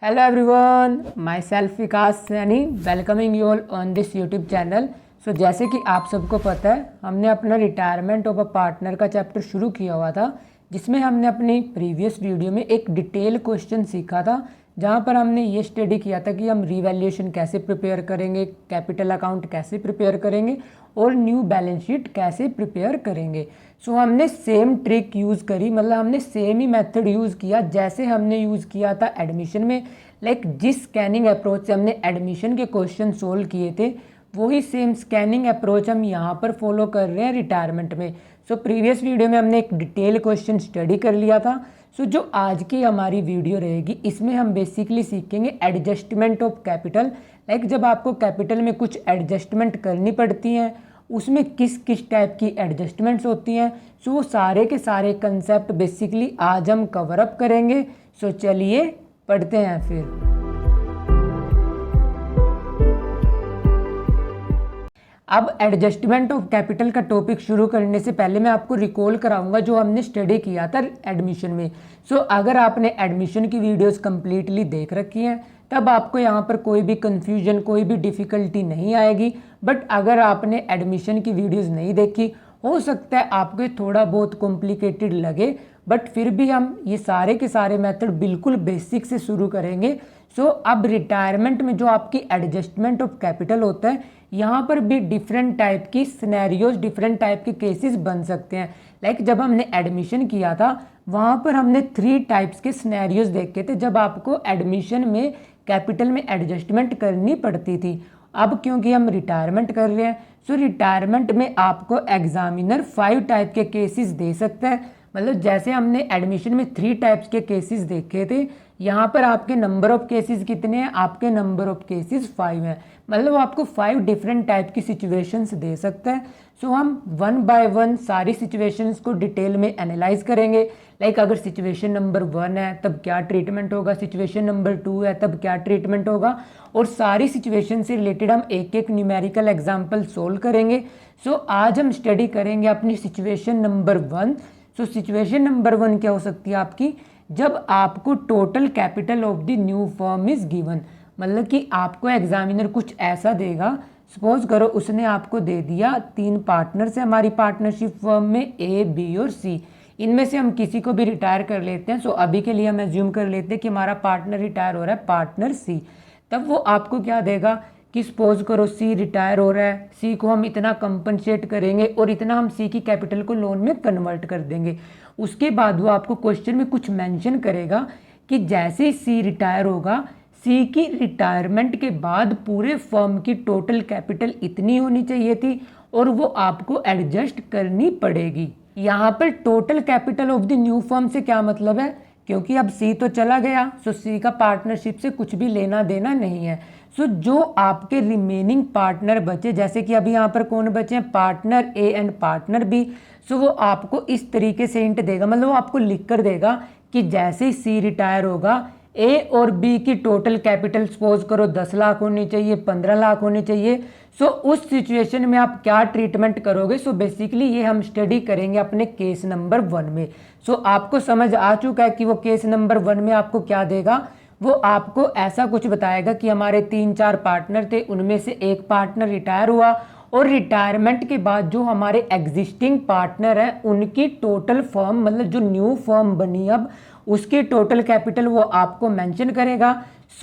Hello everyone, myself Vikas Saini welcoming you all on this YouTube channel. जैसे कि आप सबको पता है, हमने अपना रिटायरमेंट ऑफ अ पार्टनर का चैप्टर शुरू किया हुआ था, जिसमें हमने अपनी प्रीवियस वीडियो में एक डिटेल क्वेश्चन सीखा था, जहां पर हमने ये स्टडी किया था कि हम रीवैल्यूएशन कैसे प्रिपेयर करेंगे, कैपिटल अकाउंट कैसे प्रिपेयर करेंगे और न्यू बैलेंस शीट कैसे प्रिपेयर करेंगे। हमने सेम ट्रिक यूज़ करी, मतलब हमने सेम ही मेथड यूज़ किया जैसे हमने यूज़ किया था एडमिशन में। जिस स्कैनिंग अप्रोच से हमने एडमिशन के क्वेश्चन सोल्व किए थे, वही सेम स्कैनिंग अप्रोच हम यहाँ पर फॉलो कर रहे हैं रिटायरमेंट में। प्रीवियस वीडियो में हमने एक डिटेल क्वेश्चन स्टडी कर लिया था। जो आज की हमारी वीडियो रहेगी, इसमें हम बेसिकली सीखेंगे एडजस्टमेंट ऑफ कैपिटल। जब आपको कैपिटल में कुछ एडजस्टमेंट करनी पड़ती हैं, उसमें किस किस टाइप की एडजस्टमेंट्स होती हैं। वो सारे के सारे कंसेप्ट बेसिकली आज हम कवर अप करेंगे। चलिए पढ़ते हैं फिर। अब एडजस्टमेंट ऑफ कैपिटल का टॉपिक शुरू करने से पहले मैं आपको रिकॉल कराऊंगा जो हमने स्टडी किया था एडमिशन में। अगर आपने एडमिशन की वीडियोस कंप्लीटली देख रखी हैं, तब आपको यहाँ पर कोई भी कंफ्यूजन, कोई भी डिफ़िकल्टी नहीं आएगी। बट अगर आपने एडमिशन की वीडियोस नहीं देखी, हो सकता है आपको ये थोड़ा बहुत कॉम्प्लिकेटेड लगे, बट फिर भी हम ये सारे के सारे मेथड बिल्कुल बेसिक से शुरू करेंगे। अब रिटायरमेंट में जो आपकी एडजस्टमेंट ऑफ कैपिटल होता है, यहाँ पर भी डिफरेंट टाइप की सिनेरियोज, डिफरेंट टाइप के केसेस बन सकते हैं। जब हमने एडमिशन किया था, वहाँ पर हमने 3 टाइप्स के सिनेरियोज देखे थे जब आपको एडमिशन में कैपिटल में एडजस्टमेंट करनी पड़ती थी। अब क्योंकि हम रिटायरमेंट कर रहे हैं, रिटायरमेंट में आपको एग्जामिनर 5 टाइप के केसेस दे सकता है। जैसे हमने एडमिशन में 3 टाइप्स के केसेस देखे थे, यहाँ पर आपके नंबर ऑफ केसेस कितने हैं? आपके नंबर ऑफ केसेस 5 हैं। आपको 5 डिफरेंट टाइप की सिचुएशंस दे सकता है। हम 1 बाय 1 सारी सिचुएशंस को डिटेल में एनालाइज करेंगे। अगर सिचुएशन नंबर 1 है तब क्या ट्रीटमेंट होगा, सिचुएशन नंबर 2 है तब क्या ट्रीटमेंट होगा, और सारी सिचुएशन से रिलेटेड हम एक एक न्यूमेरिकल एग्जाम्पल सोल्व करेंगे। आज हम स्टडी करेंगे अपनी सिचुएशन नंबर 1। सिचुएशन नंबर 1 क्या हो सकती है आपकी? जब आपको total capital of the new firm is given, कि आपको एग्जामिनर कुछ ऐसा देगा। सपोज करो उसने आपको दे दिया 3 पार्टनर्स है हमारी पार्टनरशिप फर्म में, ए, बी और सी। इनमें से हम किसी को भी रिटायर कर लेते हैं। अभी के लिए हम एज्यूम कर लेते हैं कि हमारा पार्टनर रिटायर हो रहा है, पार्टनर सी। तब वो आपको क्या देगा कि सपोज करो सी रिटायर हो रहा है, सी को हम इतना कंपनसेट करेंगे और इतना हम सी की कैपिटल को लोन में कन्वर्ट कर देंगे। उसके बाद वो आपको क्वेश्चन में कुछ मेंशन करेगा कि जैसे ही सी रिटायर होगा, सी की रिटायरमेंट के बाद पूरे फर्म की टोटल कैपिटल इतनी होनी चाहिए थी और वो आपको एडजस्ट करनी पड़ेगी। यहाँ पर total capital of the new firm से क्या मतलब है? क्योंकि अब सी तो चला गया, सी का पार्टनरशिप से कुछ भी लेना देना नहीं है। जो आपके रिमेनिंग पार्टनर बचे, जैसे कि अभी यहाँ पर कौन बचे हैं? Partner A and partner B. वो आपको इस तरीके से हिंट देगा, वो आपको लिख कर देगा कि जैसे ही सी रिटायर होगा, ए और बी की टोटल कैपिटल सपोज करो 10 लाख होनी चाहिए, 15 लाख होनी चाहिए। उस सिचुएशन में आप क्या ट्रीटमेंट करोगे? बेसिकली ये हम स्टडी करेंगे अपने केस नंबर 1 में। आपको समझ आ चुका है कि वो केस नंबर 1 में आपको क्या देगा? वो आपको ऐसा कुछ बताएगा कि हमारे 3-4 पार्टनर थे, उनमें से एक पार्टनर रिटायर हुआ और रिटायरमेंट के बाद जो हमारे एग्जिस्टिंग पार्टनर हैं, उनकी टोटल फर्म, जो न्यू फर्म बनी अब, उसकी टोटल कैपिटल वो आपको मेंशन करेगा।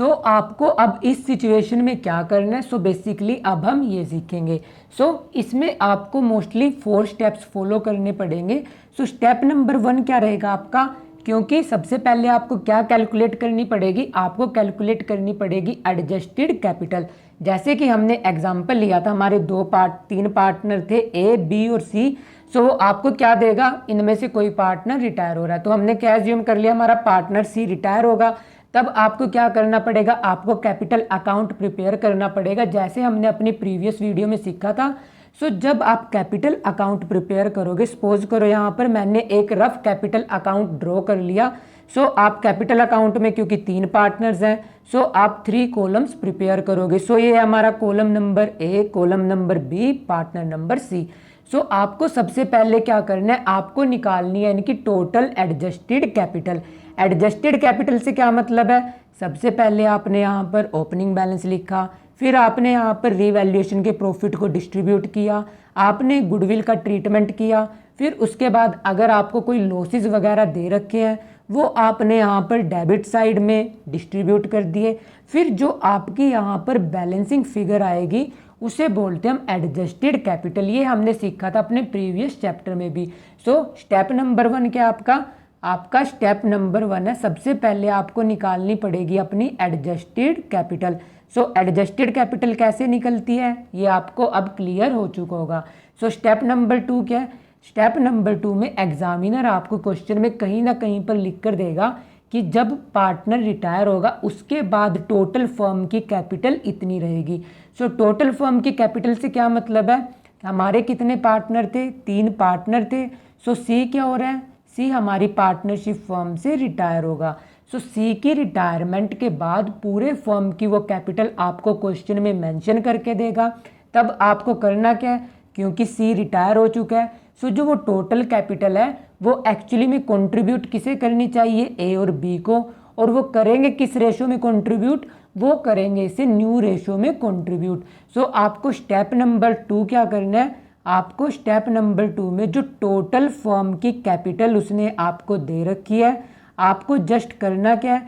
आपको अब इस सिचुएशन में क्या करना है? बेसिकली अब हम ये सीखेंगे। इसमें आपको मोस्टली 4 स्टेप्स फॉलो करने पड़ेंगे। स्टेप नंबर 1 क्या रहेगा आपका? क्योंकि सबसे पहले आपको क्या कैलकुलेट करनी पड़ेगी? आपको कैलकुलेट करनी पड़ेगी एडजस्टेड कैपिटल। जैसे कि हमने एग्जांपल लिया था, हमारे 3 पार्टनर थे, ए, बी और सी। वो आपको क्या देगा? इनमें से कोई पार्टनर रिटायर हो रहा है, तो हमने क्या एज्यूम कर लिया? हमारा पार्टनर सी रिटायर होगा। तब आपको क्या करना पड़ेगा? आपको कैपिटल अकाउंट प्रिपेयर करना पड़ेगा, जैसे हमने अपनी प्रीवियस वीडियो में सीखा था। जब आप कैपिटल अकाउंट प्रिपेयर करोगे, सपोज करो यहाँ पर मैंने एक रफ कैपिटल अकाउंट ड्रॉ कर लिया। आप कैपिटल अकाउंट में क्योंकि 3 पार्टनर्स हैं, आप 3 कॉलम्स प्रिपेयर करोगे। ये हमारा column number A, column number B, partner number C. आपको सबसे पहले क्या करना है? आपको निकालनी है इनकी total adjusted capital. Adjusted capital से क्या मतलब है? सबसे पहले आपने यहाँ पर ओपनिंग बैलेंस लिखा, फिर आपने यहाँ पर रीवैल्यूएशन के प्रॉफिट को डिस्ट्रीब्यूट किया, आपने गुडविल का ट्रीटमेंट किया, फिर उसके बाद अगर आपको कोई लॉसेस वगैरह दे रखे हैं वो आपने यहाँ पर डेबिट साइड में डिस्ट्रीब्यूट कर दिए। फिर जो आपकी यहाँ पर बैलेंसिंग फिगर आएगी उसे बोलते हैं हम एडजस्टेड कैपिटल। ये हमने सीखा था अपने प्रीवियस चैप्टर में भी। सो स्टेप नंबर 1 क्या आपका स्टेप नंबर 1 है, सबसे पहले आपको निकालनी पड़ेगी अपनी एडजस्टेड कैपिटल। सो एडजस्टेड कैपिटल कैसे निकलती है ये आपको अब क्लियर हो चुका होगा। सो स्टेप नंबर 2 क्या है? स्टेप नंबर 2 में एग्जामिनर आपको क्वेश्चन में कहीं ना कहीं पर लिख कर देगा कि जब पार्टनर रिटायर होगा उसके बाद टोटल फर्म की कैपिटल इतनी रहेगी। सो टोटल फर्म की कैपिटल से क्या मतलब है? हमारे कितने पार्टनर थे? 3 पार्टनर थे। सो सी क्या हो रहा है? सी हमारी पार्टनरशिप फर्म से रिटायर होगा। सो सी की रिटायरमेंट के बाद पूरे फर्म की वो कैपिटल आपको क्वेश्चन में मेंशन करके देगा। तब आपको करना क्या है? क्योंकि सी रिटायर हो चुका है, सो जो वो टोटल कैपिटल है वो एक्चुअली में कंट्रीब्यूट किसे करनी चाहिए? ए और बी को। और वो करेंगे किस रेशो में कंट्रीब्यूट? वो करेंगे इसे न्यू रेशो में कंट्रीब्यूट। सो आपको स्टेप नंबर 2 क्या करना है? आपको स्टेप नंबर 2 में जो टोटल फर्म की कैपिटल उसने आपको दे रखी है, आपको जस्ट करना क्या है?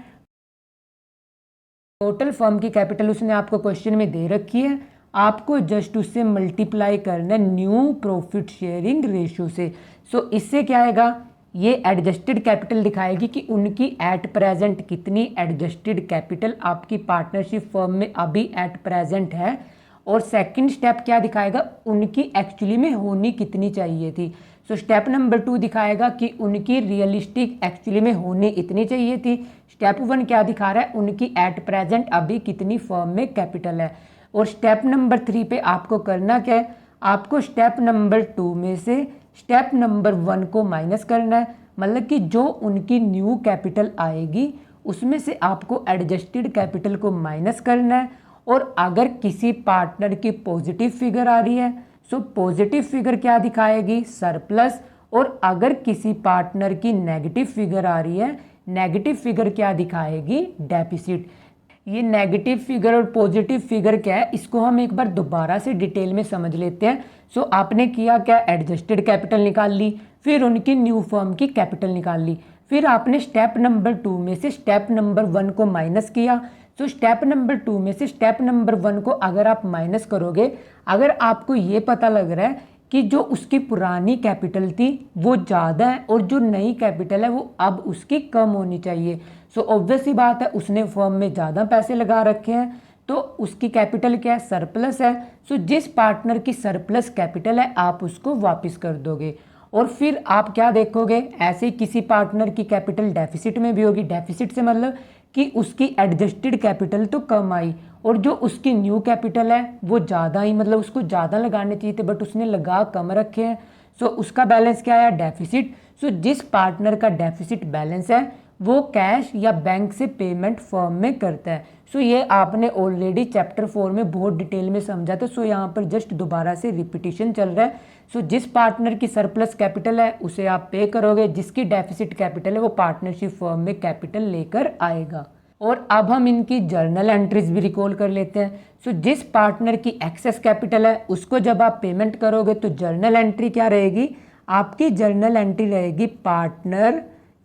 टोटल फर्म की कैपिटल उसने आपको क्वेश्चन में दे रखी है, आपको जस्ट उससे मल्टीप्लाई करना है न्यू प्रॉफिट शेयरिंग रेशियो से। सो इससे क्या आएगा? ये एडजस्टेड कैपिटल दिखाएगी कि उनकी एट प्रेजेंट कितनी एडजस्टेड कैपिटल आपकी पार्टनरशिप फर्म में अभी एट प्रेजेंट है। और सेकंड स्टेप क्या दिखाएगा? उनकी एक्चुअली में होनी कितनी चाहिए थी। सो स्टेप नंबर 2 दिखाएगा कि उनकी रियलिस्टिक एक्चुअली में होनी इतनी चाहिए थी। स्टेप 1 क्या दिखा रहा है? उनकी एट प्रेजेंट अभी कितनी फर्म में कैपिटल है। और स्टेप नंबर 3 पे आपको करना क्या है? आपको स्टेप नंबर 2 में से स्टेप नंबर 1 को माइनस करना है, मतलब कि जो उनकी न्यू कैपिटल आएगी उसमें से आपको एडजस्टेड कैपिटल को माइनस करना है। और अगर किसी पार्टनर की पॉजिटिव फिगर आ रही है सो पॉजिटिव फिगर क्या दिखाएगी? सरप्लस। और अगर किसी पार्टनर की नेगेटिव फिगर आ रही है, नेगेटिव फिगर क्या दिखाएगी? डेफिसिट। ये नेगेटिव फिगर और पॉजिटिव फिगर क्या है इसको हम एक बार दोबारा से डिटेल में समझ लेते हैं। सो आपने किया क्या? एडजस्टेड कैपिटल निकाल ली, फिर उनकी न्यू फर्म की कैपिटल निकाल ली, फिर आपने स्टेप नंबर 2 में से स्टेप नंबर 1 को माइनस किया। सो स्टेप नंबर 2 में से स्टेप नंबर 1 को अगर आप माइनस करोगे, अगर आपको ये पता लग रहा है कि जो उसकी पुरानी कैपिटल थी वो ज़्यादा है और जो नई कैपिटल है वो अब उसकी कम होनी चाहिए, सो ऑब्वियस सी बात है उसने फर्म में ज़्यादा पैसे लगा रखे हैं तो उसकी कैपिटल क्या है? सरप्लस है। सो जिस पार्टनर की सरप्लस कैपिटल है आप उसको वापस कर दोगे। और फिर आप क्या देखोगे? ऐसे ही किसी पार्टनर की कैपिटल डेफिसिट में भी होगी। डेफिसिट से मतलब कि उसकी एडजस्टेड कैपिटल तो कम आई और जो उसकी न्यू कैपिटल है वो ज़्यादा ही, मतलब उसको ज़्यादा लगाने चाहिए थे बट उसने लगा कम रखे हैं। सो उसका बैलेंस क्या आया? डेफिसिट। सो जिस पार्टनर का डेफिसिट बैलेंस है वो कैश या बैंक से पेमेंट फर्म में करता है। सो ये आपने ऑलरेडी चैप्टर 4 में बहुत डिटेल में समझा था। सो यहाँ पर जस्ट दोबारा से रिपीटिशन चल रहा है। सो जिस पार्टनर की सरप्लस कैपिटल है उसे आप पे करोगे, जिसकी डेफिसिट कैपिटल है वो पार्टनरशिप फर्म में कैपिटल लेकर आएगा। और अब हम इनकी जर्नल एंट्रीज भी रिकॉल कर लेते हैं। सो जिस पार्टनर की एक्सेस कैपिटल है उसको जब आप पेमेंट करोगे तो जर्नल एंट्री क्या रहेगी? आपकी जर्नल एंट्री रहेगी partner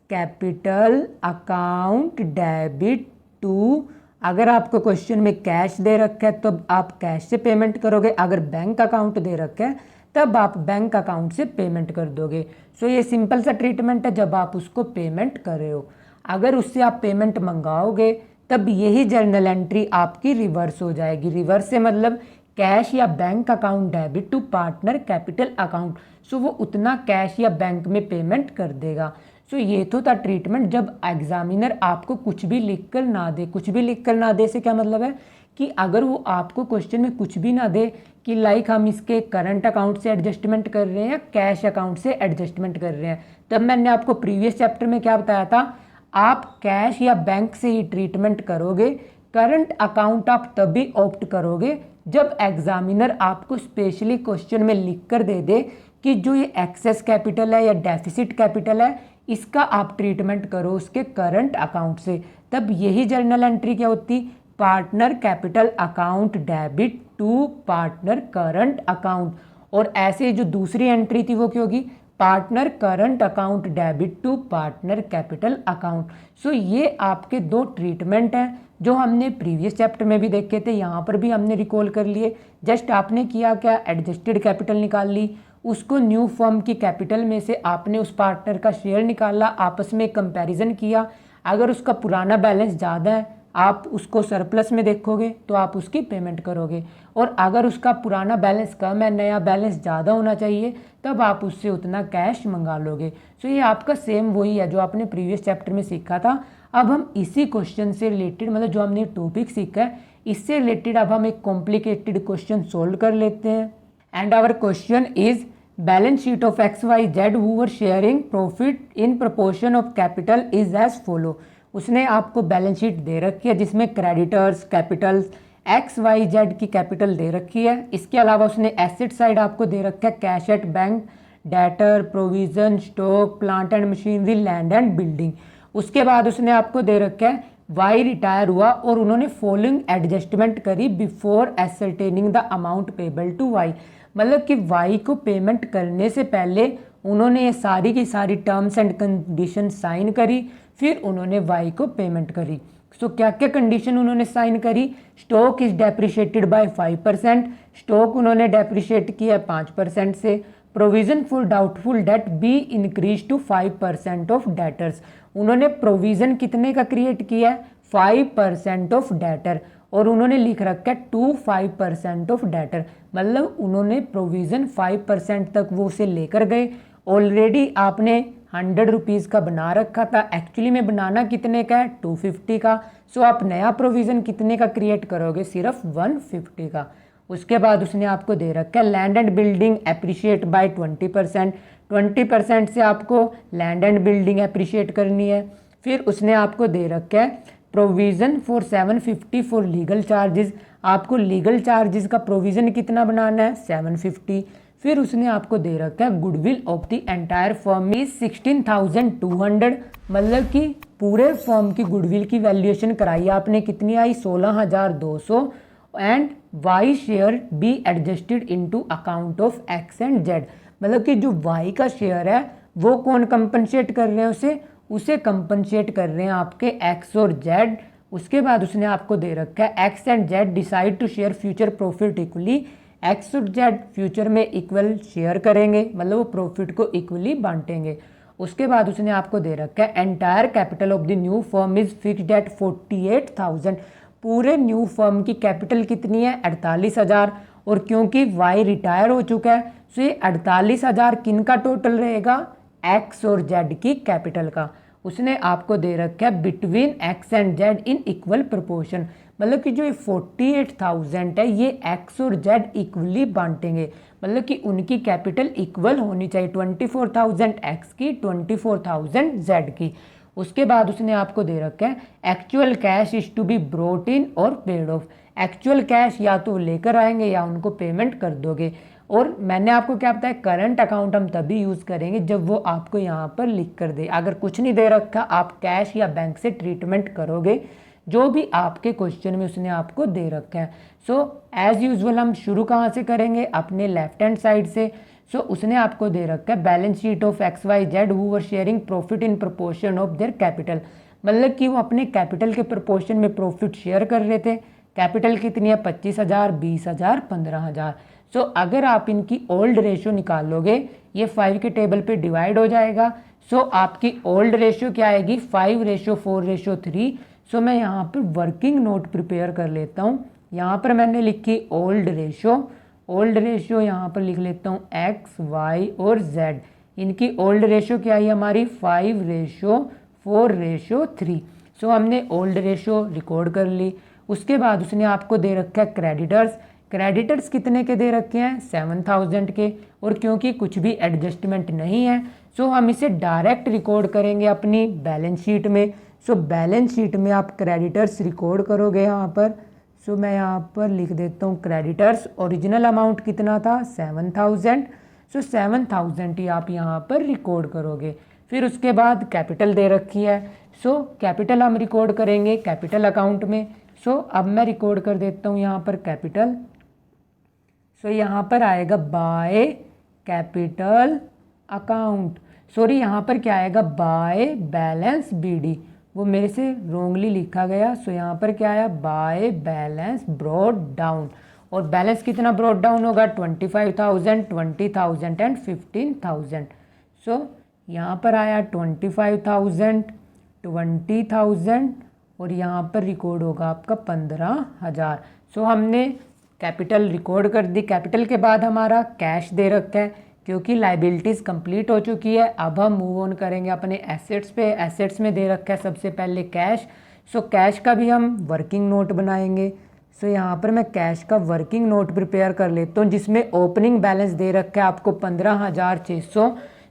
capital account debit to. अगर आपको क्वेश्चन में कैश दे रखा है तो आप कैश से पेमेंट करोगे, अगर बैंक अकाउंट दे रखा है तब आप बैंक अकाउंट से पेमेंट कर दोगे। सो ये सिंपल सा ट्रीटमेंट है जब आप उसको पेमेंट कर रहे हो। अगर उससे आप पेमेंट मंगाओगे तब यही जर्नल एंट्री आपकी रिवर्स हो जाएगी। रिवर्स से मतलब कैश या bank account debit to partner capital account. So वो उतना कैश या बैंक में पेमेंट कर देगा। सो ये तो था ट्रीटमेंट जब एग्जामिनर आपको कुछ भी लिख कर ना दे। कुछ भी लिख कर ना दे से क्या मतलब है कि अगर वो आपको क्वेश्चन में कुछ भी ना दे कि लाइक हम इसके करंट अकाउंट से एडजस्टमेंट कर रहे हैं या कैश अकाउंट से एडजस्टमेंट कर रहे हैं, तब मैंने आपको प्रीवियस चैप्टर में क्या बताया था? आप कैश या बैंक से ही ट्रीटमेंट करोगे। करंट अकाउंट आप तभी ऑप्ट करोगे जब एग्जामिनर आपको स्पेशली क्वेश्चन में लिख कर दे दे कि जो ये एक्सेस कैपिटल है या डेफिसिट कैपिटल है इसका आप ट्रीटमेंट करो उसके करंट अकाउंट से। तब यही जर्नल एंट्री क्या होती, partner capital account debit to partner current account. और ऐसे जो दूसरी एंट्री थी वो क्या होगी, partner current account debit to partner capital account. So ये आपके दो ट्रीटमेंट हैं जो हमने प्रीवियस चैप्टर में भी देखे थे, यहाँ पर भी हमने रिकॉल कर लिए। जस्ट आपने किया क्या, एडजस्टेड कैपिटल निकाल ली, उसको न्यू फर्म की कैपिटल में से आपने उस पार्टनर का शेयर निकाला, आपस में कंपैरिजन किया। अगर उसका पुराना बैलेंस ज़्यादा है आप उसको सरप्लस में देखोगे तो आप उसकी पेमेंट करोगे, और अगर उसका पुराना बैलेंस कम है, नया बैलेंस ज़्यादा होना चाहिए, तब आप उससे उतना कैश मंगा लोगे। सो ये आपका सेम वही है जो आपने प्रीवियस चैप्टर में सीखा था। अब हम इसी क्वेश्चन से रिलेटेड, मतलब जो हमने टॉपिक सीखा है इससे रिलेटेड अब हम एक कॉम्प्लिकेटेड क्वेश्चन सोल्व कर लेते हैं। And our question is balance sheet of XYZ who were sharing profit in proportion of capital is as follow. उसने आपको बैलेंस शीट दे रखी है जिसमें क्रेडिटर्स, कैपिटल्स, XYZ की कैपिटल दे रखी है। इसके अलावा उसने एसेट साइड आपको दे रखा है cash at bank, debtor, provision, stock, plant and machinery, land and building. उसके बाद उसने आपको दे रखा है वाई रिटायर हुआ और उन्होंने फॉलोइंग एडजस्टमेंट करी before ascertaining the amount payable to Y. मतलब कि वाई को पेमेंट करने से पहले उन्होंने ये सारी की सारी टर्म्स एंड कंडीशन साइन करी, फिर उन्होंने वाई को पेमेंट करी। सो क्या क्या कंडीशन उन्होंने साइन करी, stock is depreciated by 5%, stock उन्होंने डेप्रिशिएट किया 5% से। Provision for doubtful debt be increase to 5% of debtors. उन्होंने प्रोविजन कितने का क्रिएट किया है, 5% ऑफ डेटर, और उन्होंने लिख रखा है टू 5% ऑफ डेटर। मतलब उन्होंने प्रोविजन 5% तक वो उसे लेकर गए। ऑलरेडी आपने 100 रुपीज़ का बना रखा था, एक्चुअली में बनाना कितने का है, 250 का। सो आप नया प्रोविज़न कितने का क्रिएट करोगे, सिर्फ 150 का। उसके बाद उसने आपको दे रखा है land and building appreciate by 20%, 20% से आपको लैंड एंड बिल्डिंग एप्रिशिएट करनी है। फिर उसने आपको दे रखा है provision for 750 for legal charges, आपको लीगल चार्जेस का प्रोविज़न कितना बनाना है, 750। फिर उसने आपको दे रखा है goodwill of the entire firm is 16,200, मतलब कि पूरे फर्म की गुडविल की वैल्यूएशन कराई आपने, कितनी आई, 16,200। And Y share be adjusted into account of X and Z, मतलब कि जो वाई का शेयर है वो कौन कंपनसेट कर रहे हैं, उसे कंपनसेट कर रहे हैं आपके एक्स और जेड। उसके बाद उसने आपको दे रखा है X and Z decide to share future profit equally, X और जेड फ्यूचर में इक्वल शेयर करेंगे, मतलब वो प्रॉफिट को इक्वली बांटेंगे। उसके बाद उसने आपको दे रखा है entire capital of the new firm is fixed at 48,000, पूरे न्यू फर्म की कैपिटल कितनी है, 48,000। और क्योंकि वाई रिटायर हो चुका है सो ये 48,000 किन का टोटल रहेगा, एक्स और जेड की कैपिटल का। उसने आपको दे रखा है between x and Z in equal proportion, मतलब कि जो ये 48,000 है ये एक्स और जेड इक्वली बांटेंगे, मतलब कि उनकी कैपिटल इक्वल होनी चाहिए, 24,000 एक्स की, 24,000 जेड की। उसके बाद उसने आपको दे रखा है actual cash is to be brought in और पेड ऑफ, एक्चुअल कैश या तो लेकर आएंगे या उनको पेमेंट कर दोगे। और मैंने आपको क्या बताया, करंट अकाउंट हम तभी यूज़ करेंगे जब वो आपको यहाँ पर लिख कर दे। अगर कुछ नहीं दे रखा आप कैश या बैंक से ट्रीटमेंट करोगे, जो भी आपके क्वेश्चन में उसने आपको दे रखा है। सो एज यूजुअल हम शुरू कहाँ से करेंगे, अपने लेफ्ट हैंड साइड से। सो उसने आपको दे रखा है balance sheet of XYZ who were sharing profit in proportion of their capital, मतलब कि वो अपने कैपिटल के प्रोपोर्शन में प्रॉफिट शेयर कर रहे थे। कैपिटल कितनी है, 25,000, 20,000, 15,000। सो अगर आप इनकी ओल्ड रेशियो निकालोगे ये 5 के टेबल पे डिवाइड हो जाएगा। सो आपकी ओल्ड रेशियो क्या आएगी, 5:4:3। सो मैं यहाँ पर वर्किंग नोट प्रिपेयर कर लेता हूँ। यहाँ पर मैंने लिखी ओल्ड रेशियो यहाँ पर लिख लेता हूँ एक्स, वाई और जेड। इनकी ओल्ड रेशियो क्या आई हमारी, 5:4:3। सो हमने ओल्ड रेशियो रिकॉर्ड कर ली। उसके बाद उसने आपको दे रखा है क्रेडिटर्स कितने के दे रखे हैं, 7,000 के। और क्योंकि कुछ भी एडजस्टमेंट नहीं है सो हम इसे डायरेक्ट रिकॉर्ड करेंगे अपनी बैलेंस शीट में। सो बैलेंस शीट में आप क्रेडिटर्स रिकॉर्ड करोगे यहाँ पर। सो मैं यहाँ पर लिख देता हूँ क्रेडिटर्स, ओरिजिनल अमाउंट कितना था, 7,000। सो 7,000 ही आप यहाँ पर रिकॉर्ड करोगे। फिर उसके बाद कैपिटल दे रखी है, सो कैपिटल हम रिकॉर्ड करेंगे कैपिटल अकाउंट में। सो अब मैं रिकॉर्ड कर देता हूँ यहाँ पर कैपिटल। सो यहाँ पर आएगा बाय कैपिटल अकाउंट, सॉरी यहाँ पर क्या आएगा बाय बैलेंस BD, वो मेरे से रोंगली लिखा गया। सो यहाँ पर क्या आया बाय बैलेंस ब्रॉट डाउन, और बैलेंस कितना ब्रॉट डाउन होगा 25,000, 20,000 एंड 15,000। सो यहाँ पर आया 25,000, 20,000 और यहाँ पर रिकॉर्ड होगा आपका 15,000। सो हमने कैपिटल रिकॉर्ड कर दी। कैपिटल के बाद हमारा कैश दे रखा है क्योंकि लाइबिलिटीज़ कंप्लीट हो चुकी है। अब हम मूव ऑन करेंगे अपने एसेट्स पे। एसेट्स में दे रखा है सबसे पहले कैश। सो कैश का भी हम वर्किंग नोट बनाएंगे। सो यहाँ पर मैं कैश का वर्किंग नोट प्रिपेयर कर लेता हूँ जिसमें ओपनिंग बैलेंस दे रखा है आपको 15,600।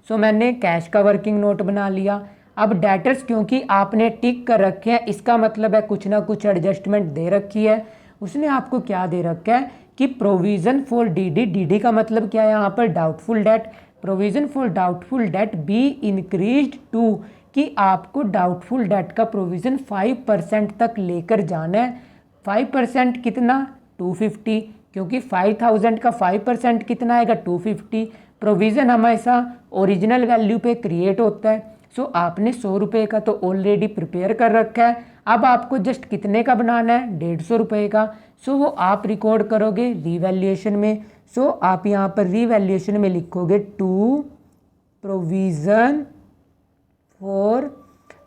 सो मैंने कैश का वर्किंग नोट बना लिया। अब डेटर्स क्योंकि आपने टिक कर रखे हैं, इसका मतलब है कुछ ना कुछ एडजस्टमेंट दे रखी है। उसने आपको क्या दे रखा है कि प्रोविज़न फॉर DD का मतलब क्या है यहाँ पर doubtful debt. Provision for doubtful debt be increased to, कि आपको डाउटफुल डेट का प्रोविज़न 5% तक लेकर जाना है। 5% कितना 250, क्योंकि 5,000 का 5% कितना आएगा 250। प्रोविज़न हमेशा ओरिजिनल वैल्यू पे क्रिएट होता है। सो आपने 100 रुपये का तो ऑलरेडी प्रिपेयर कर रखा है। अब आपको जस्ट कितने का बनाना है 150 रुपये का। सो वो आप रिकॉर्ड करोगे रीवैल्यूएशन में। सो आप यहाँ पर रीवैल्यूएशन में लिखोगे to provision for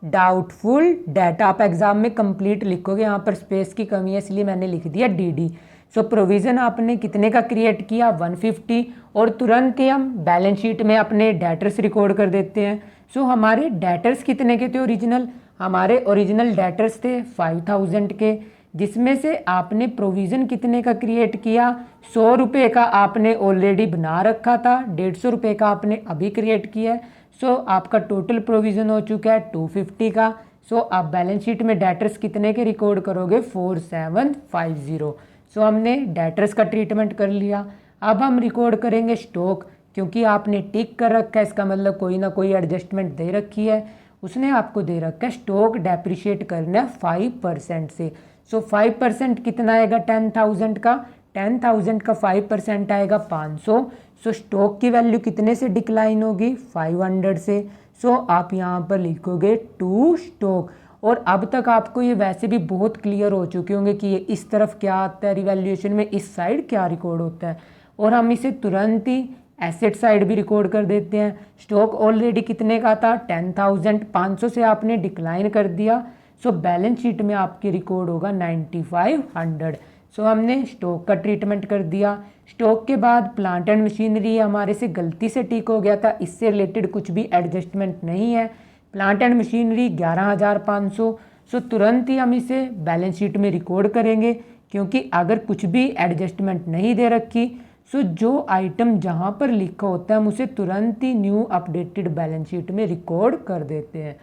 doubtful debt. आप एग्जाम में कंप्लीट लिखोगे, यहाँ पर स्पेस की कमी है इसलिए मैंने लिख दिया DD। सो प्रोविज़न आपने कितने का क्रिएट किया 150, और तुरंत ही हम बैलेंस शीट में अपने डेटर्स रिकॉर्ड कर देते हैं। सो हमारे डेटर्स कितने के थे ओरिजिनल, हमारे ओरिजिनल डेटर्स थे 5,000 के, जिसमें से आपने प्रोविज़न कितने का क्रिएट किया 100 रुपये का आपने ऑलरेडी बना रखा था, 150 रुपये का आपने अभी क्रिएट किया है। सो आपका टोटल प्रोविज़न हो चुका है 250 का। सो आप बैलेंस शीट में डेटर्स कितने के रिकॉर्ड करोगे 4750। सो हमने डेटर्स का ट्रीटमेंट कर लिया। अब हम रिकॉर्ड करेंगे स्टॉक, क्योंकि आपने टिक कर रखा है इसका मतलब कोई ना कोई एडजस्टमेंट दे रखी है। उसने आपको दे रखा है स्टॉक डेप्रिशिएट करना है 5% से। सो 5% कितना आएगा 10,000 का, 10,000 का 5% आएगा 500। सो स्टॉक की वैल्यू कितने से डिक्लाइन होगी 500 से। सो आप यहाँ पर लिखोगे टू स्टॉक। और अब तक आपको ये वैसे भी बहुत क्लियर हो चुके होंगे कि ये इस तरफ क्या आता है रिवैल्यूएशन में, इस साइड क्या रिकॉर्ड होता है। और हम इसे तुरंत ही एसेट साइड भी रिकॉर्ड कर देते हैं। स्टॉक ऑलरेडी कितने का था 10,000, 500 से आपने डिक्लाइन कर दिया। सो बैलेंस शीट में आपकी रिकॉर्ड होगा 9,500। सो हमने स्टॉक का ट्रीटमेंट कर दिया। स्टॉक के बाद प्लांट एंड मशीनरी हमारे से गलती से टिक हो गया था, इससे रिलेटेड कुछ भी एडजस्टमेंट नहीं है। Plant and machinery 11,500। सो तुरंत ही हम इसे बैलेंस शीट में रिकॉर्ड करेंगे, क्योंकि अगर कुछ भी एडजस्टमेंट नहीं दे रखी सो जो आइटम जहाँ पर लिखा होता है हम उसे तुरंत ही न्यू अपडेटेड बैलेंस शीट में रिकॉर्ड कर देते हैं।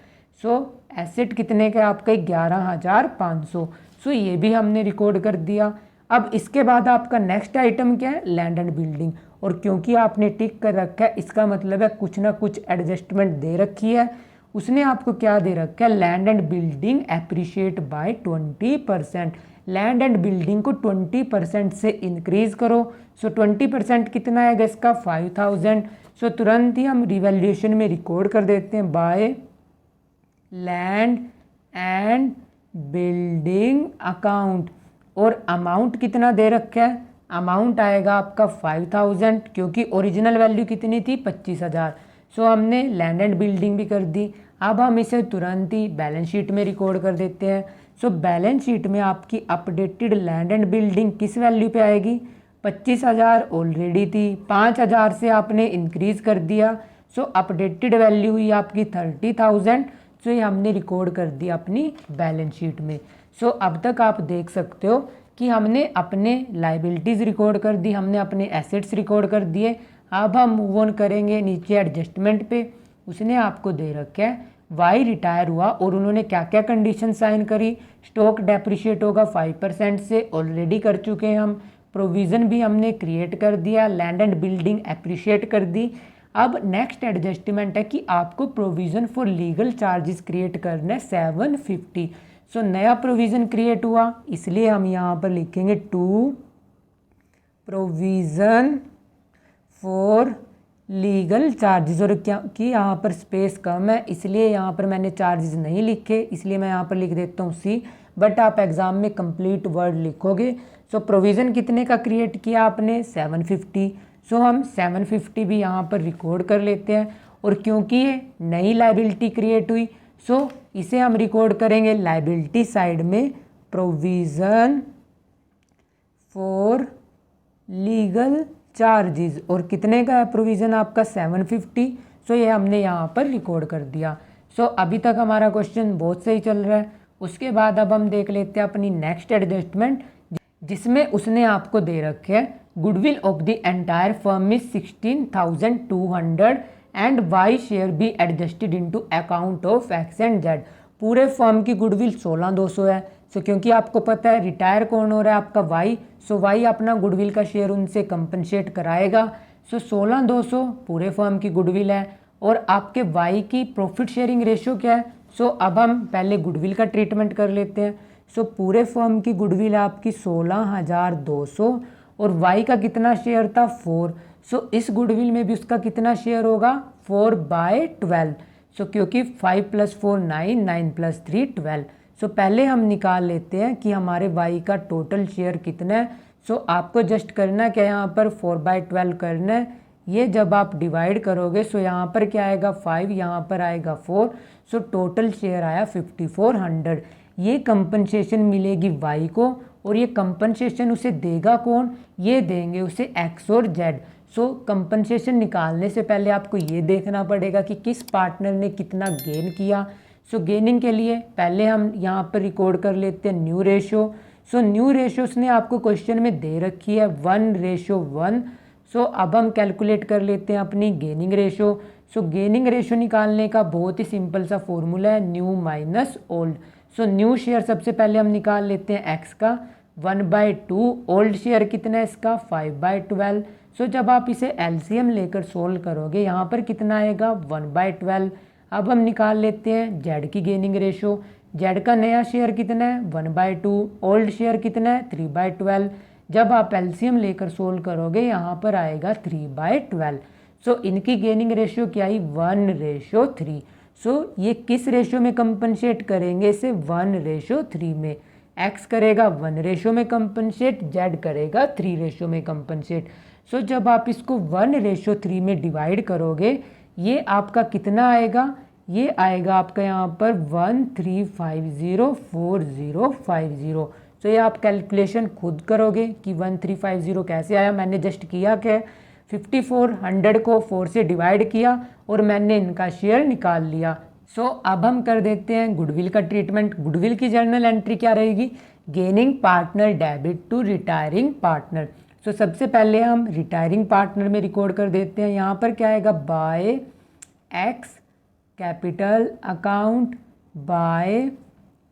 सो एसेट कितने का आपका 11,500। सो ये भी हमने रिकॉर्ड कर दिया। अब इसके बाद आपका नेक्स्ट आइटम क्या है लैंड एंड बिल्डिंग, और क्योंकि आपने टिक कर रखा है इसका मतलब है कुछ ना कुछ एडजस्टमेंट दे रखी है। उसने आपको क्या दे रखा है land and building appreciate by 20%। Land and building को 20% से इंक्रीज करो। सो 20% कितना आएगा इसका 5,000। सो तुरंत ही हम रिवैल्यूएशन में रिकॉर्ड कर देते हैं by land and building account. और अमाउंट कितना दे रखा है, अमाउंट आएगा आपका 5,000, क्योंकि ओरिजिनल वैल्यू कितनी थी 25,000। सो हमने लैंड एंड बिल्डिंग भी कर दी। अब हम इसे तुरंत ही बैलेंस शीट में रिकॉर्ड कर देते हैं। सो बैलेंस शीट में आपकी अपडेटेड लैंड एंड बिल्डिंग किस वैल्यू पे आएगी 25,000 ऑलरेडी थी, 5,000 से आपने इंक्रीज कर दिया। सो अपडेटेड वैल्यू हुई आपकी 30,000। सो ये हमने रिकॉर्ड कर दिया अपनी बैलेंस शीट में। सो अब तक आप देख सकते हो कि हमने अपने लाइबिलिटीज़ रिकॉर्ड कर दी, हमने अपने एसेट्स रिकॉर्ड कर दिए। अब हम मूव ऑन करेंगे नीचे एडजस्टमेंट पे। उसने आपको दे रखा है वाई रिटायर हुआ और उन्होंने क्या क्या कंडीशन साइन करी। स्टॉक डेप्रिशिएट होगा 5% से, ऑलरेडी कर चुके हैं हम। प्रोविज़न भी हमने क्रिएट कर दिया, लैंड एंड बिल्डिंग एप्रिशिएट कर दी। अब नेक्स्ट एडजस्टमेंट है कि आपको provision for legal charges create करना है 750। सो नया प्रोविज़न क्रिएट हुआ, इसलिए हम यहाँ पर लिखेंगे to provision for legal charges. और क्या कि यहाँ पर स्पेस कम है इसलिए यहाँ पर मैंने चार्जेस नहीं लिखे, इसलिए मैं यहाँ पर लिख देता हूँ सी, बट आप एग्ज़ाम में कंप्लीट वर्ड लिखोगे। सो प्रोविज़न कितने का क्रिएट किया आपने 750। सो हम 750 भी यहाँ पर रिकॉर्ड कर लेते हैं। और क्योंकि ये नई लाइबिलिटी क्रिएट हुई सो इसे हम रिकॉर्ड करेंगे लाइबिलिटी साइड में प्रोविज़न फॉर लीगल चार्जेस। और कितने का है प्रोविज़न आपका 750। सो ये हमने यहाँ पर रिकॉर्ड कर दिया। सो अभी तक हमारा क्वेश्चन बहुत सही चल रहा है। उसके बाद अब हम देख लेते हैं अपनी नेक्स्ट एडजस्टमेंट, जिसमें उसने आपको दे रखे है goodwill of the entire firm is 16,200 and Y share be adjusted into account of X and Z. पूरे फर्म की गुडविल 16,200 है। सो क्योंकि आपको पता है रिटायर कौन हो रहा है आपका वाई, सो वाई अपना गुडविल का शेयर उनसे कंपनसेट कराएगा। सो 16,200 पूरे फर्म की गुडविल है। और आपके वाई की प्रॉफिट शेयरिंग रेशियो क्या है। सो अब हम पहले गुडविल का ट्रीटमेंट कर लेते हैं। सो पूरे फर्म की गुडविल आपकी 16,200 और वाई का कितना शेयर था 4। सो इस गुडविल में भी उसका कितना शेयर होगा 4/12। सो क्योंकि 5 + 4 9, 9 + 3 12। सो पहले हम निकाल लेते हैं कि हमारे वाई का टोटल शेयर कितना है। सो आपको जस्ट करना क्या यहाँ पर 4/12 करना है। ये जब आप डिवाइड करोगे सो यहाँ पर क्या आएगा 5, यहाँ पर आएगा 4। सो टोटल शेयर आया 5400। ये कंपनसेशन मिलेगी वाई को और ये कंपनसेशन उसे देगा कौन, ये देंगे उसे एक्स और जेड। सो कंपनसेशन निकालने से पहले आपको ये देखना पड़ेगा कि किस पार्टनर ने कितना गेन किया। सो गेनिंग के लिए पहले हम यहाँ पर रिकॉर्ड कर लेते हैं new ratio. So new ratio उसने आपको क्वेश्चन में दे रखी है 1:1। सो अब हम कैलकुलेट कर लेते हैं अपनी गेनिंग रेशो। सो गेनिंग रेशो निकालने का बहुत ही सिंपल सा फॉर्मूला है new minus old. So new share सबसे पहले हम निकाल लेते हैं एक्स का 1/2, ओल्ड शेयर कितना है इसका 5/12। सो जब आप इसे एलसीएम लेकर सोल्व करोगे यहाँ पर कितना आएगा 1/12। अब हम निकाल लेते हैं जेड की गेनिंग रेशो। जेड का नया शेयर कितना है 1/2, ओल्ड शेयर कितना है 3/12। जब आप एलसीएम लेकर सोल्व करोगे यहाँ पर आएगा 3/12। सो इनकी गेनिंग रेशियो क्या आई 1:3। सो ये किस रेशियो में कंपनसेट करेंगे इसे 1:3 में। एक्स करेगा 1 रेशियो में कंपनसेट, जेड करेगा 3 रेशियो में कंपनसेट। सो जब आप इसको 1:3 में डिवाइड करोगे ये आपका कितना आएगा, ये आएगा आपका यहाँ पर 13504050। तो ये आप कैलकुलेशन खुद करोगे कि 1350 कैसे आया। मैंने जस्ट किया क्या 5400 को 4 से डिवाइड किया और मैंने इनका शेयर निकाल लिया। सो अब हम कर देते हैं गुडविल का ट्रीटमेंट। गुडविल की जर्नल एंट्री क्या रहेगी, gaining partner debit to retiring partner. So सबसे पहले हम रिटायरिंग पार्टनर में रिकॉर्ड कर देते हैं। यहाँ पर क्या आएगा by X capital account by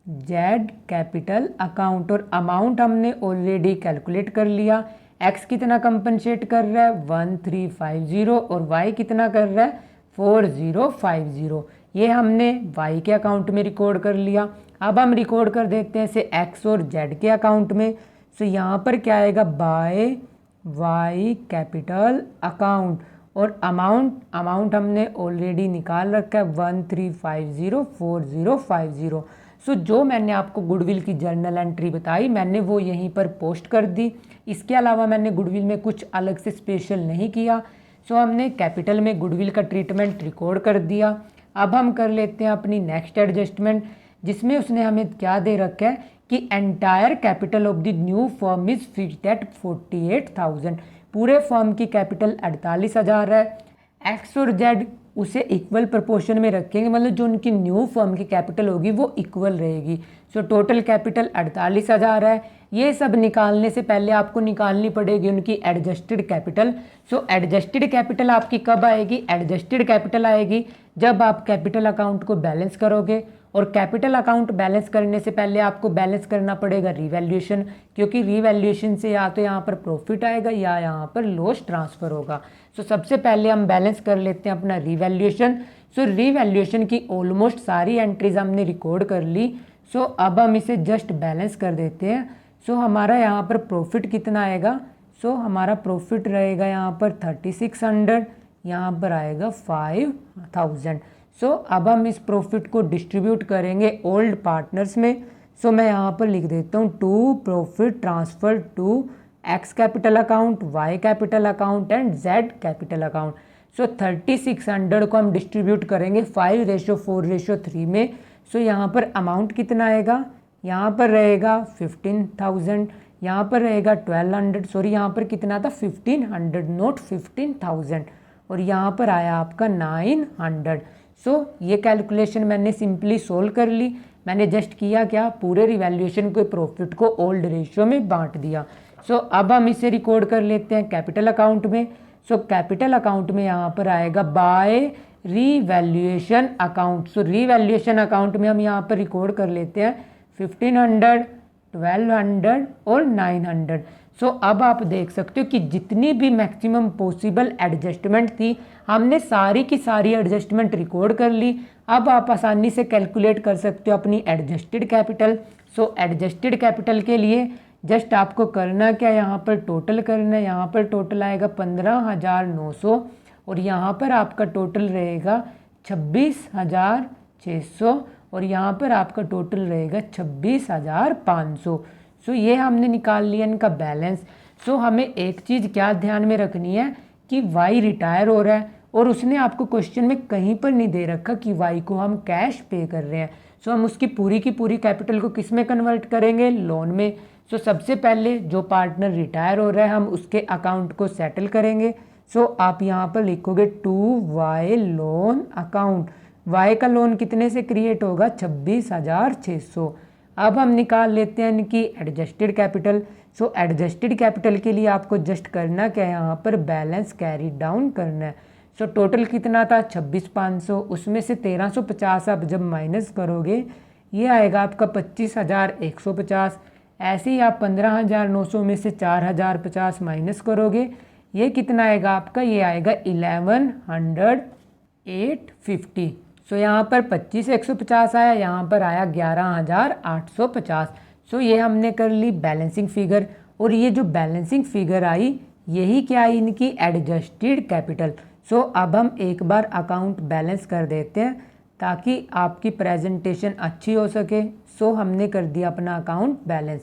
Z capital account. और अमाउंट हमने ऑलरेडी कैलकुलेट कर लिया। एक्स कितना कंपनसेट कर रहा है 1350 और वाई कितना कर रहा है 4050। ये हमने वाई के अकाउंट में रिकॉर्ड कर लिया। अब हम रिकॉर्ड कर देते हैं इसे एक्स और जेड के अकाउंट में। सो यहाँ पर क्या आएगा बाय वाई कैपिटल अकाउंट और अमाउंट हमने ऑलरेडी निकाल रखा है 13504050। सो जो मैंने आपको गुडविल की जर्नल एंट्री बताई मैंने वो यहीं पर पोस्ट कर दी। इसके अलावा मैंने गुडविल में कुछ अलग से स्पेशल नहीं किया। सो हमने कैपिटल में गुडविल का ट्रीटमेंट रिकॉर्ड कर दिया। अब हम कर लेते हैं अपनी नेक्स्ट एडजस्टमेंट, जिसमें उसने हमें क्या दे रखा है कि entire capital of the new firm is fixed at 48,000। पूरे फर्म की कैपिटल 48,000 है। एक्स और जेड उसे इक्वल प्रोपोर्शन में रखेंगे, मतलब जो उनकी न्यू फर्म की कैपिटल होगी वो इक्वल रहेगी। सो टोटल कैपिटल 48,000 है। ये सब निकालने से पहले आपको निकालनी पड़ेगी उनकी एडजस्टेड कैपिटल। सो एडजस्टेड कैपिटल आपकी कब आएगी, एडजस्टेड कैपिटल आएगी जब आप कैपिटल अकाउंट को बैलेंस करोगे और कैपिटल अकाउंट बैलेंस करने से पहले आपको बैलेंस करना पड़ेगा रीवैल्यूएशन, क्योंकि रीवैल्यूएशन से या तो यहाँ पर प्रॉफिट आएगा या यहाँ पर लॉस ट्रांसफ़र होगा। सो सबसे पहले हम बैलेंस कर लेते हैं अपना रीवैल्यूएशन। सो रीवैल्यूएशन की ऑलमोस्ट सारी एंट्रीज हमने रिकॉर्ड कर ली। सो अब हम इसे जस्ट बैलेंस कर देते हैं। सो हमारा यहाँ पर प्रॉफिट कितना आएगा? सो हमारा प्रॉफिट रहेगा यहाँ पर 3600, यहाँ पर आएगा 5000। सो अब हम इस प्रॉफिट को डिस्ट्रीब्यूट करेंगे ओल्ड पार्टनर्स में। सो मैं यहाँ पर लिख देता हूँ to profit transfer to X capital account, Y capital account and Z capital account. So 3600 को हम डिस्ट्रीब्यूट करेंगे 5:4:3 में। सो यहाँ पर अमाउंट कितना आएगा? यहाँ पर रहेगा 15,000, यहाँ पर रहेगा 1200, सॉरी यहाँ पर कितना था 1500 नोट 15,000, और यहाँ पर आया आपका 900। सो ये कैलकुलेशन मैंने सिंपली सोल्व कर ली। मैंने जस्ट किया क्या, पूरे रिवैल्यूएशन को प्रॉफिट को ओल्ड रेशियो में बांट दिया। सो अब हम इसे रिकॉर्ड कर लेते हैं कैपिटल अकाउंट में। सो कैपिटल अकाउंट में यहाँ पर आएगा बाय रीवैल्यूएशन अकाउंट। सो रीवैल्यूएशन अकाउंट में हम यहाँ पर रिकॉर्ड कर लेते हैं 1500, 1200 और 900। सो अब आप देख सकते हो कि जितनी भी मैक्सिमम पॉसिबल एडजस्टमेंट थी हमने सारी की सारी एडजस्टमेंट रिकॉर्ड कर ली। अब आप आसानी से कैलकुलेट कर सकते हो अपनी एडजस्टेड कैपिटल। सो एडजस्टेड कैपिटल के लिए जस्ट आपको करना क्या, यहाँ पर टोटल करना है। यहाँ पर टोटल आएगा 15,900 और यहाँ पर आपका टोटल रहेगा 26,600 और यहाँ पर आपका टोटल रहेगा 26,500। सो ये हमने निकाल लिया इनका बैलेंस। सो हमें एक चीज़ क्या ध्यान में रखनी है कि वाई रिटायर हो रहा है और उसने आपको क्वेश्चन में कहीं पर नहीं दे रखा कि वाई को हम कैश पे कर रहे हैं। सो हम उसकी पूरी की पूरी कैपिटल को किस में कन्वर्ट करेंगे? लोन में। सो सबसे पहले जो पार्टनर रिटायर हो रहा है हम उसके अकाउंट को सेटल करेंगे। सो आप यहाँ पर लिखोगे to Y loan account. Y का लोन कितने से क्रिएट होगा? 26,600। अब हम निकाल लेते हैं इनकी एडजस्टेड कैपिटल। सो एडजस्टेड कैपिटल के लिए आपको जस्ट करना क्या है, यहाँ पर बैलेंस कैरी डाउन करना है। सो टोटल कितना था? 26,500, उसमें से 1,350 आप जब माइनस करोगे ये आएगा आपका 25,150। ऐसे ही आप 15,900 में से 4,050 माइनस करोगे, ये कितना आएगा आपका? ये आएगा 11,850। सो यहाँ पर 25,150 आया, यहाँ पर आया 11,850। सो ये हमने कर ली बैलेंसिंग फिगर। और ये जो बैलेंसिंग फिगर आई यही क्या आई? इनकी एडजस्टेड कैपिटल। सो अब हम एक बार अकाउंट बैलेंस कर देते हैं ताकि आपकी प्रेजेंटेशन अच्छी हो सके। सो हमने कर दिया अपना अकाउंट बैलेंस।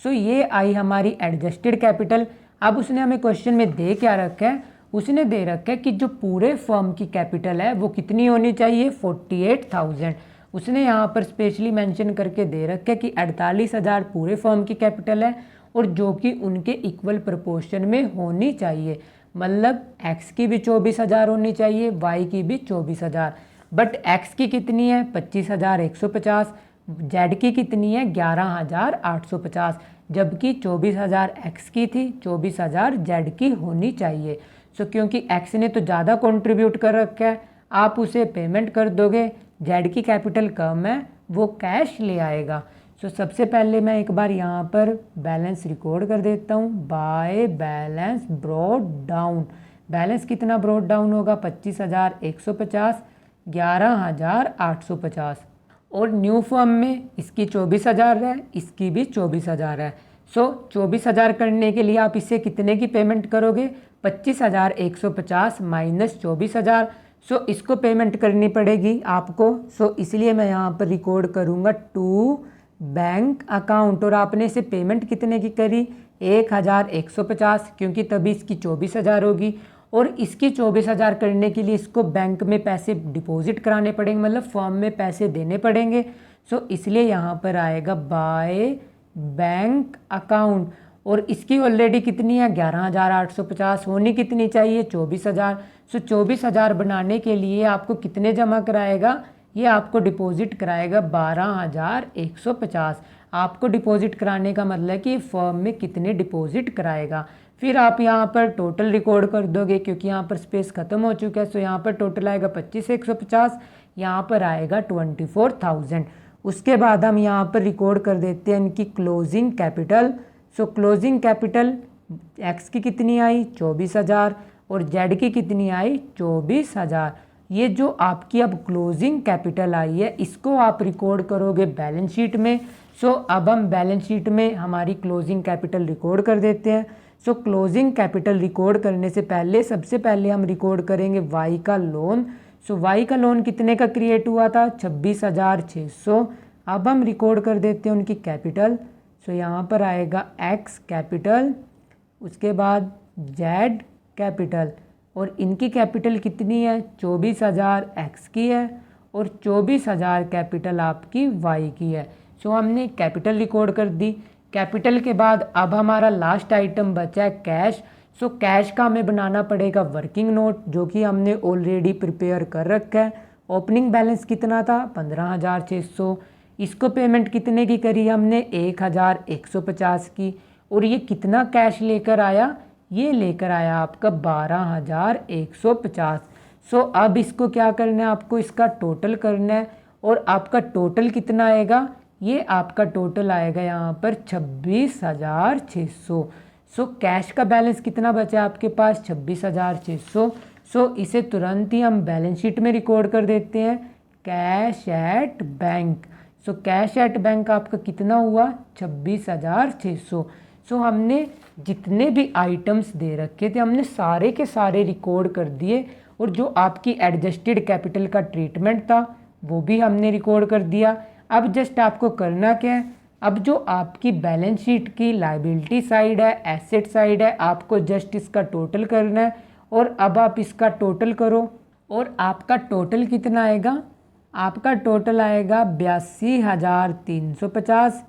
सो ये आई हमारी एडजस्टेड कैपिटल। अब उसने हमें क्वेश्चन में दे क्या रखा है? उसने दे रखा है कि जो पूरे फर्म की कैपिटल है वो कितनी होनी चाहिए? 48,000। उसने यहाँ पर स्पेशली मेंशन करके दे रखा है कि 48,000 पूरे फर्म की कैपिटल है और जो कि उनके इक्वल प्रोपोर्शन में होनी चाहिए। मतलब एक्स की भी 24,000 होनी चाहिए, वाई की भी 24,000। बट एक्स की कितनी है? 25,150। जेड की कितनी है? 11,850। जबकि 24,000 एक्स की थी, 24,000 जेड की होनी चाहिए। सो क्योंकि एक्स ने तो ज़्यादा कंट्रीब्यूट कर रखा है, आप उसे पेमेंट कर दोगे। जेड की कैपिटल कम है, वो कैश ले आएगा। सो सबसे पहले मैं एक बार यहाँ पर बैलेंस रिकॉर्ड कर देता हूँ। By balance brought down. Balance कितना ब्रॉट डाउन होगा? 25,150, 11,850। और न्यू फर्म में इसकी 24,000 है, इसकी भी 24,000 है। सो 24,000 करने के लिए आप इससे कितने की पेमेंट करोगे? 25,150 माइनस 24,000। सो इसको पेमेंट करनी पड़ेगी आपको। सो इसलिए मैं यहाँ पर रिकॉर्ड करूँगा टू बैंक अकाउंट। और आपने इसे पेमेंट कितने की करी? 1,150, क्योंकि तभी इसकी 24,000 होगी। और इसकी 24,000 करने के लिए इसको बैंक में पैसे डिपॉजिट कराने पड़ेंगे, मतलब फर्म में पैसे देने पड़ेंगे। सो इसलिए यहाँ पर आएगा बाय बैंक अकाउंट। और इसकी ऑलरेडी कितनी है? 11,850। होनी कितनी चाहिए? 24,000। सो 24,000 बनाने के लिए आपको कितने जमा कराएगा? ये आपको डिपॉजिट कराएगा 12,150। आपको डिपॉजिट कराने का मतलब है कि फर्म में कितने डिपॉजिट कराएगा। फिर आप यहाँ पर टोटल रिकॉर्ड कर दोगे क्योंकि यहाँ पर स्पेस खत्म हो चुका है। सो यहाँ पर टोटल आएगा 25,150, यहाँ पर आएगा 24,000। उसके बाद हम यहाँ पर रिकॉर्ड कर देते हैं इनकी क्लोजिंग कैपिटल। सो क्लोजिंग कैपिटल एक्स की कितनी आई 24,000 और जेड की कितनी आई 24,000। ये जो आपकी अब क्लोजिंग कैपिटल आई है इसको आप रिकॉर्ड करोगे बैलेंस शीट में। सो अब हम बैलेंस शीट में हमारी क्लोजिंग कैपिटल रिकॉर्ड कर देते हैं। सो क्लोजिंग कैपिटल रिकॉर्ड करने से पहले सबसे पहले हम रिकॉर्ड करेंगे वाई का लोन। सो वाई का लोन कितने का क्रिएट हुआ था 26,600। अब हम रिकॉर्ड कर देते हैं उनकी कैपिटल। सो यहाँ पर आएगा एक्स कैपिटल, उसके बाद जेड कैपिटल और इनकी कैपिटल कितनी है 24,000 एक्स की है और 24,000 कैपिटल आपकी वाई की है। सो हमने कैपिटल रिकॉर्ड कर दी। कैपिटल के बाद अब हमारा लास्ट आइटम बचा है कैश। सो कैश का हमें बनाना पड़ेगा वर्किंग नोट जो कि हमने ऑलरेडी प्रिपेयर कर रखा है। ओपनिंग बैलेंस कितना था 15,600। इसको पेमेंट कितने की करी हमने 1,150 की और ये कितना कैश लेकर आया, ये लेकर आया आपका 12,150। सो अब इसको क्या करना है, आपको इसका टोटल करना है और आपका टोटल कितना आएगा, ये आपका टोटल आएगा यहाँ पर 26,600। सो कैश का बैलेंस कितना बचा आपके पास 26,600। सो इसे तुरंत ही हम बैलेंस शीट में रिकॉर्ड कर देते हैं cash at bank. So cash at bank आपका कितना हुआ 26,600। सो हमने जितने भी आइटम्स दे रखे थे हमने सारे के सारे रिकॉर्ड कर दिए और जो आपकी एडजस्टेड कैपिटल का ट्रीटमेंट था वो भी हमने रिकॉर्ड कर दिया। अब जस्ट आपको करना क्या है, अब जो आपकी बैलेंस शीट की लायबिलिटी साइड है, एसेट साइड है, आपको जस्ट इसका टोटल करना है और अब आप इसका टोटल करो और आपका टोटल कितना आएगा, आपका टोटल आएगा 82,350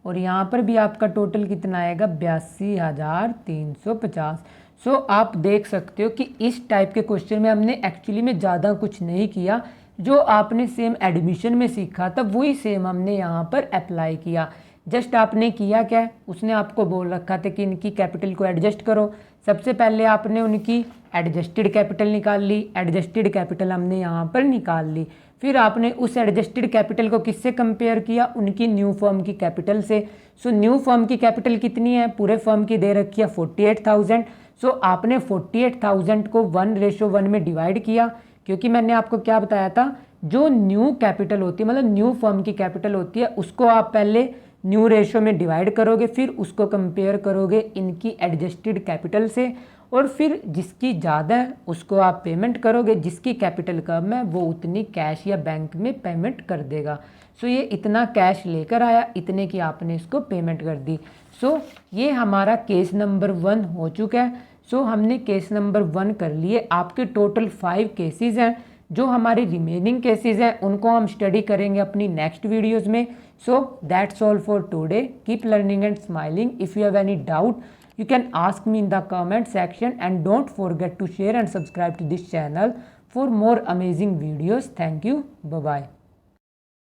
और यहाँ पर भी आपका टोटल कितना आएगा 82,350। सो आप देख सकते हो कि इस टाइप के क्वेश्चन में हमने एक्चुअली में ज़्यादा कुछ नहीं किया, जो आपने सेम एडमिशन में सीखा था वही सेम हमने यहाँ पर अप्लाई किया। जस्ट आपने किया क्या है, उसने आपको बोल रखा था कि इनकी कैपिटल को एडजस्ट करो। सबसे पहले आपने उनकी एडजस्टेड कैपिटल निकाल ली, एडजस्टेड कैपिटल हमने यहाँ पर निकाल ली। फिर आपने उस एडजस्टेड कैपिटल को किससे कंपेयर किया, उनकी न्यू फर्म की कैपिटल से। सो न्यू फर्म की कैपिटल कितनी है, पूरे फर्म की दे रखी है 48,000। सो आपने 48,000 को 1:1 में डिवाइड किया, क्योंकि मैंने आपको क्या बताया था, जो न्यू कैपिटल होती है मतलब न्यू फर्म की कैपिटल होती है उसको आप पहले न्यू रेशो में डिवाइड करोगे, फिर उसको कंपेयर करोगे इनकी एडजस्टेड कैपिटल से और फिर जिसकी ज़्यादा है उसको आप पेमेंट करोगे, जिसकी कैपिटल कम है वो उतनी कैश या बैंक में पेमेंट कर देगा। सो ये इतना कैश लेकर आया, इतने की आपने इसको पेमेंट कर दी। सो ये हमारा केस नंबर 1 हो चुका है। सो हमने केस नंबर 1 कर लिए। आपके टोटल 5 केसेस हैं। जो हमारे रिमेनिंग केसेस हैं उनको हम स्टडी करेंगे अपनी नेक्स्ट वीडियोज़ में। So that's all for today. Keep learning and smiling. If you have any doubt you can ask me in the comment section and don't forget to share and subscribe to this channel for more amazing videos. Thank you. Bye bye.